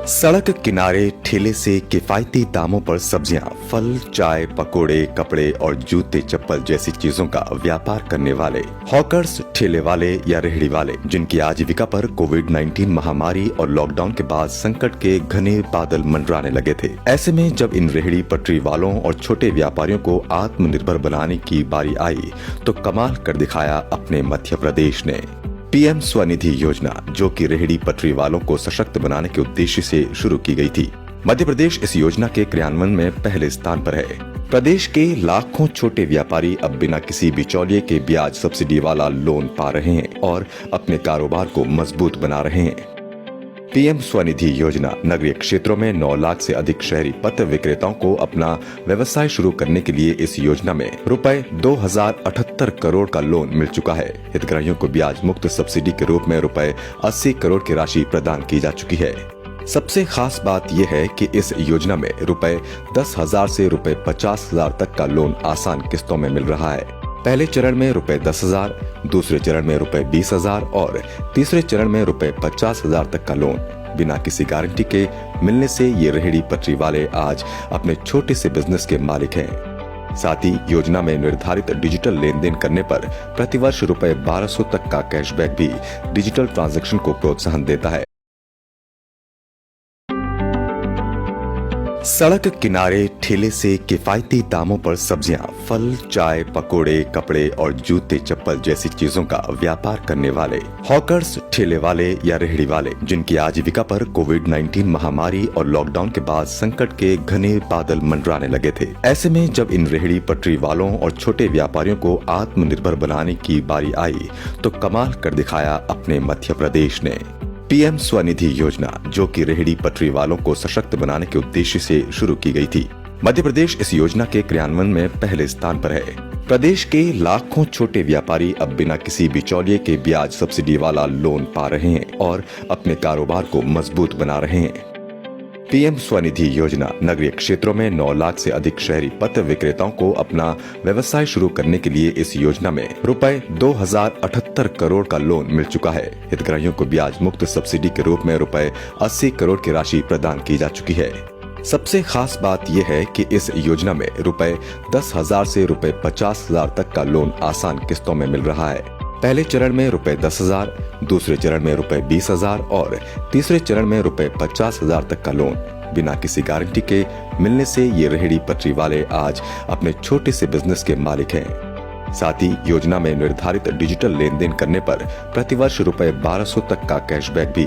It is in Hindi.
सड़क किनारे ठेले से किफायती दामों पर सब्जियां, फल, चाय, पकोड़े, कपड़े और जूते चप्पल जैसी चीजों का व्यापार करने वाले हॉकर्स, ठेले वाले या रेहड़ी वाले, जिनकी आजीविका पर कोविड-19 महामारी और लॉकडाउन के बाद संकट के घने बादल मंडराने लगे थे। ऐसे में जब इन रेहड़ी पटरी वालों और छोटे व्यापारियों को आत्मनिर्भर बनाने की बारी आई तो कमाल कर दिखाया अपने मध्य प्रदेश ने। पीएम स्वनिधि योजना, जो कि रेहड़ी पटरी वालों को सशक्त बनाने के उद्देश्य से शुरू की गई थी। मध्य प्रदेश इस योजना के क्रियान्वयन में पहले स्थान पर है। प्रदेश के लाखों छोटे व्यापारी अब बिना किसी बिचौलिए के ब्याज सब्सिडी वाला लोन पा रहे हैं और अपने कारोबार को मजबूत बना रहे हैं। पीएम स्वनिधि योजना नगरीय क्षेत्रों में 9 लाख से अधिक शहरी पथ विक्रेताओं को अपना व्यवसाय शुरू करने के लिए इस योजना में रुपए 2078 करोड़ का लोन मिल चुका है। हितग्राहियों को ब्याज मुक्त सब्सिडी के रूप में रुपए 80 करोड़ की राशि प्रदान की जा चुकी है। सबसे खास बात यह है कि इस योजना में रुपए 10,000 से रुपए 50,000 तक का लोन आसान किस्तों में मिल रहा है। पहले चरण में रुपए 10,000, दूसरे चरण में रुपए 20,000 और तीसरे चरण में रुपए 50,000 तक का लोन बिना किसी गारंटी के मिलने से ये रेहड़ी पटरी वाले आज अपने छोटे से बिजनेस के मालिक हैं। साथ ही योजना में निर्धारित डिजिटल लेन देन करने पर प्रतिवर्ष रुपए 1200 तक का कैशबैक भी डिजिटल ट्रांजैक्शन को प्रोत्साहन देता है। सड़क किनारे ठेले से किफायती दामों पर सब्जियां, फल, चाय, पकोड़े, कपड़े और जूते चप्पल जैसी चीजों का व्यापार करने वाले हॉकर्स, ठेले वाले या रेहड़ी वाले, जिनकी आजीविका पर कोविड-19 महामारी और लॉकडाउन के बाद संकट के घने बादल मंडराने लगे थे। ऐसे में जब इन रेहड़ी पटरी वालों और छोटे व्यापारियों को आत्मनिर्भर बनाने की बारी आई तो कमाल कर दिखाया अपने मध्य प्रदेश ने। पीएम स्वनिधि योजना, जो कि रेहड़ी पटरी वालों को सशक्त बनाने के उद्देश्य से शुरू की गई थी। मध्य प्रदेश इस योजना के क्रियान्वयन में पहले स्थान पर है। प्रदेश के लाखों छोटे व्यापारी अब बिना किसी बिचौलिए के ब्याज सब्सिडी वाला लोन पा रहे हैं और अपने कारोबार को मजबूत बना रहे हैं। पीएम स्वनिधि योजना नगरीय क्षेत्रों में 9 लाख से अधिक शहरी पथ विक्रेताओं को अपना व्यवसाय शुरू करने के लिए इस योजना में रुपए 2078 करोड़ का लोन मिल चुका है। हितग्राहियों को ब्याज मुक्त सब्सिडी के रूप में रुपए 80 करोड़ की राशि प्रदान की जा चुकी है। सबसे खास बात यह है कि इस योजना में रुपए 10,000 से रुपए 50,000 तक का लोन आसान किस्तों में मिल रहा है। पहले चरण में रुपए 10,000, दूसरे चरण में रुपए 20,000 और तीसरे चरण में रुपए 50,000 तक का लोन बिना किसी गारंटी के मिलने से ये रेहड़ी पटरी वाले आज अपने छोटे से बिजनेस के मालिक हैं। साथ ही योजना में निर्धारित डिजिटल लेन देन करने पर प्रतिवर्ष रुपए 1200 तक का कैशबैक भी